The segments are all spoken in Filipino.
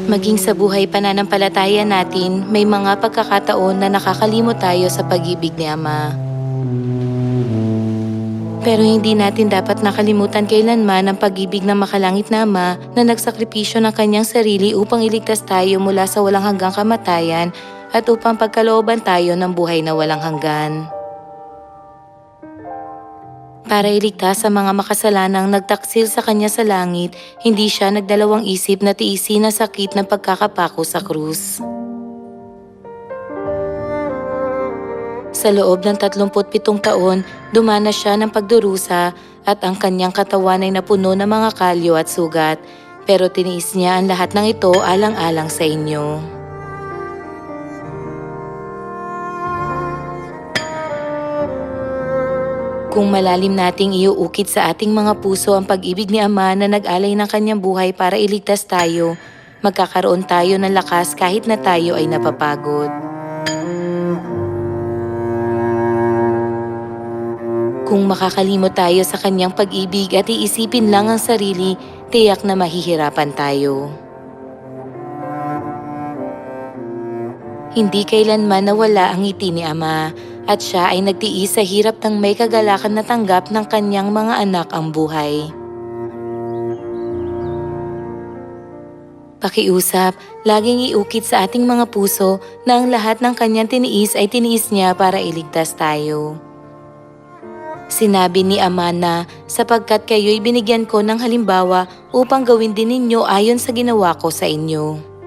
Maging sa buhay pananampalataya natin, may mga pagkakataon na nakakalimot tayo sa pag-ibig ni Ama. Pero hindi natin dapat nakalimutan kailanman ang pag-ibig ng makalangit na Ama na nagsakripisyo ng kanyang sarili upang iligtas tayo mula sa walang hanggang kamatayan at upang pagkalooban tayo ng buhay na walang hanggan. Para iligtas sa mga makasalanang nagtaksil sa kanya sa langit, hindi siya nagdalawang isip na tiisin ang sakit ng pagkakapako sa krus. Sa loob ng 37 taon, dumanas siya ng pagdurusa at ang kanyang katawan ay napuno ng mga kalyo at sugat, pero tiniis niya ang lahat ng ito alang-alang sa inyo. Kung malalim nating iuukit sa ating mga puso ang pag-ibig ni Ama na nag-alay ng kanyang buhay para iligtas tayo, magkakaroon tayo ng lakas kahit na tayo ay napapagod. Kung makakalimot tayo sa kanyang pag-ibig at iisipin lang ang sarili, tiyak na mahihirapan tayo. Hindi kailanman nawala ang ngiti ni Ama at siya ay nagtiis sa hirap ng may kagalakan na tanggap ng kanyang mga anak ang buhay. Pakiusap, laging iukit sa ating mga puso na ang lahat ng kanyang tiniis ay tiniis niya para iligtas tayo. Sinabi ni Ama na, sapagkat kayo'y binigyan ko ng halimbawa upang gawin din ninyo ayon sa ginawa ko sa inyo.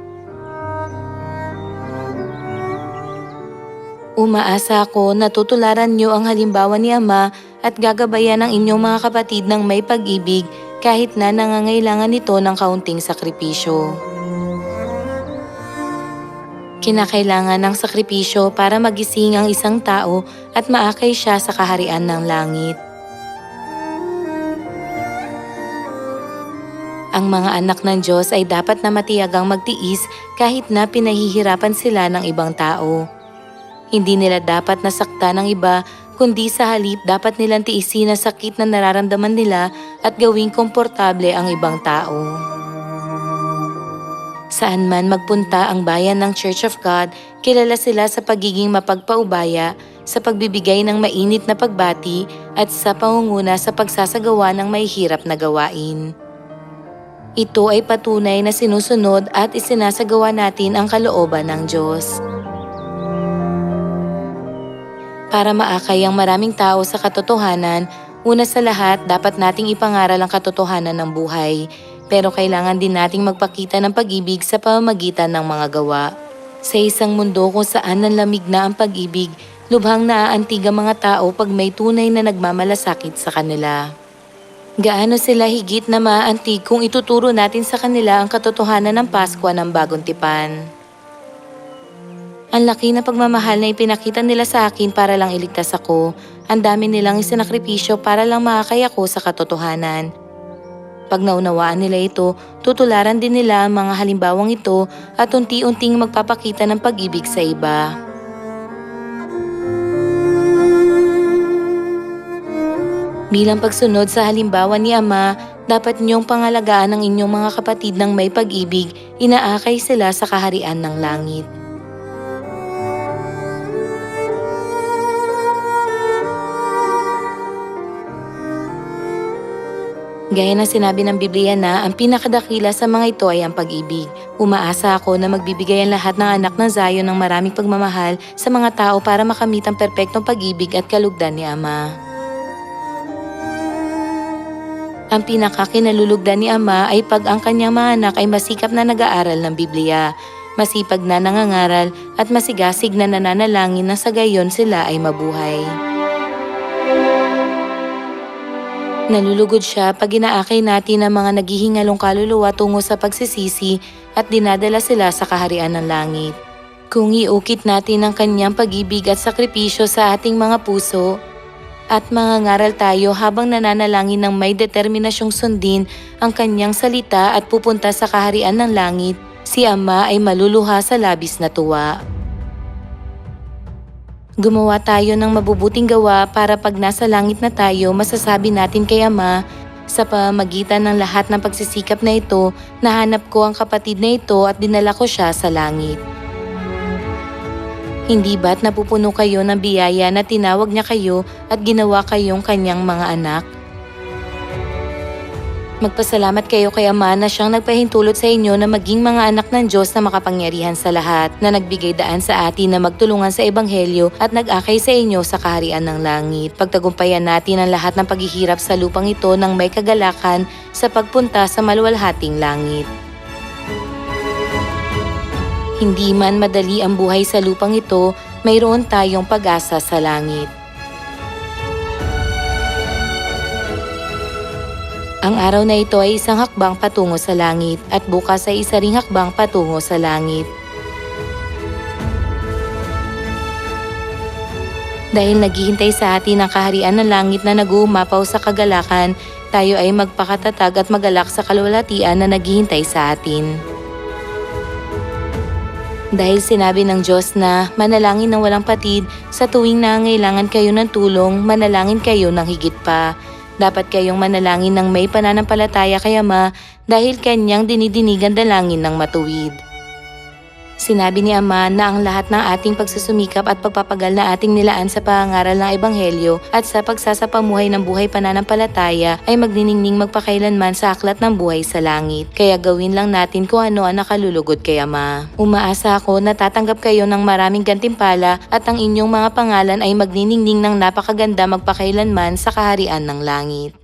Umaasa ako na tutularan niyo ang halimbawa ni Ama at gagabayan ang inyong mga kapatid ng may pag-ibig kahit na nangangailangan nito ng kaunting sakripisyo. Kinakailangan ng sakripisyo para magising ang isang tao at maakay siya sa kaharian ng langit. Ang mga anak ng Diyos ay dapat na matiyagang magtiis kahit na pinahihirapan sila ng ibang tao. Hindi nila dapat nasaktan ng iba, kundi sa halip dapat nilang tiisin ang sakit na nararamdaman nila at gawing komportable ang ibang tao. Saan man magpunta ang bayan ng Church of God, kilala sila sa pagiging mapagpaubaya, sa pagbibigay ng mainit na pagbati at sa pangunguna sa pagsasagawa ng may hirap na gawain. Ito ay patunay na sinusunod at isinasagawa natin ang kalooban ng Diyos. Para maakay ang maraming tao sa katotohanan, una sa lahat dapat nating ipangaral ang katotohanan ng buhay. Pero kailangan din nating magpakita ng pag-ibig sa pamamagitan ng mga gawa. Sa isang mundo kung saan nanlamig na ang pag-ibig, lubhang naaantig ang mga tao pag may tunay na nagmamalasakit sa kanila. Gaano sila higit na maaantig kung ituturo natin sa kanila ang katotohanan ng Pasko ng Bagong Tipan. Ang laki na pagmamahal na ipinakita nila sa akin para lang iligtas ako. Ang dami nilang isinakripisyo para lang maakay ako sa katotohanan. Pag naunawaan nila ito, tutularan din nila ang mga halimbawang ito at unti-unting magpapakita ng pag-ibig sa iba. Bilang pagsunod sa halimbawa ni Ama, dapat niyong pangalagaan ang inyong mga kapatid ng may pag-ibig, inaakay sila sa kaharian ng langit. Gaya ng sinabi ng Biblia na ang pinakadakila sa mga ito ay ang pag-ibig. Umaasa ako na magbibigay ang lahat ng anak ng Zion ng maraming pagmamahal sa mga tao para makamit ang perpektong pag-ibig at kalugdan ni Ama. Ang pinakakinalulugdan ni Ama ay pag ang kanyang mga anak ay masikap na nag-aaral ng Biblia, masipag na nangangaral at masigasig na nananalangin na sa gayon sila ay mabuhay. Nalulugod siya pag inaakay natin ang mga naghihingalong kaluluwa tungo sa pagsisisi at dinadala sila sa kaharian ng langit. Kung iukit natin ang kanyang pag-ibig at sakripisyo sa ating mga puso, at mangangaral tayo habang nananalangin ng may determinasyong sundin ang kanyang salita at pupunta sa kaharian ng langit, si Ama ay maluluha sa labis na tuwa. Gumawa tayo ng mabubuting gawa para pag nasa langit na tayo, masasabi natin kay Ama, Sa pamamagitan ng lahat ng pagsisikap na ito, nahanap ko ang kapatid na ito at dinala ko siya sa langit. Hindi ba't napupuno kayo ng biyaya na tinawag niya kayo at ginawa kayong kanyang mga anak? Magpasalamat kayo kay Ama na siyang nagpahintulot sa inyo na maging mga anak ng Diyos na makapangyarihan sa lahat, na nagbigay daan sa atin na magtulungan sa Ebanghelyo at nag-akay sa inyo sa kaharian ng langit. Pagtagumpayan natin ang lahat ng paghihirap sa lupang ito ng may kagalakan sa pagpunta sa maluwalhating langit. Hindi man madali ang buhay sa lupang ito, mayroon tayong pag-asa sa langit. Ang araw na ito ay isang hakbang patungo sa langit at bukas ay isa ring hakbang patungo sa langit. Dahil naghihintay sa atin ang kaharian ng langit na nag-uumapaw sa kagalakan, tayo ay magpakatatag at magalak sa kaluwalhatian na naghihintay sa atin. Dahil sinabi ng Diyos na manalangin ng walang patid, sa tuwing nangangailangan kayo ng tulong, manalangin kayo ng higit pa. Dapat kayong manalangin ng may pananampalataya kay Ama dahil kanyang dinidinigan dalangin ng matuwid. Sinabi ni Ama na ang lahat ng ating pagsusumikap at pagpapagal na ating nilaan sa pangangaral ng Ebanghelyo at sa pagsasapamuhay ng buhay pananampalataya ay magniningning magpakailanman sa aklat ng buhay sa langit. Kaya gawin lang natin kung ano ang nakalulugod kay Ama. Umaasa ako na tatanggap kayo ng maraming gantimpala at ang inyong mga pangalan ay magniningning ng napakaganda magpakailanman sa kaharian ng langit.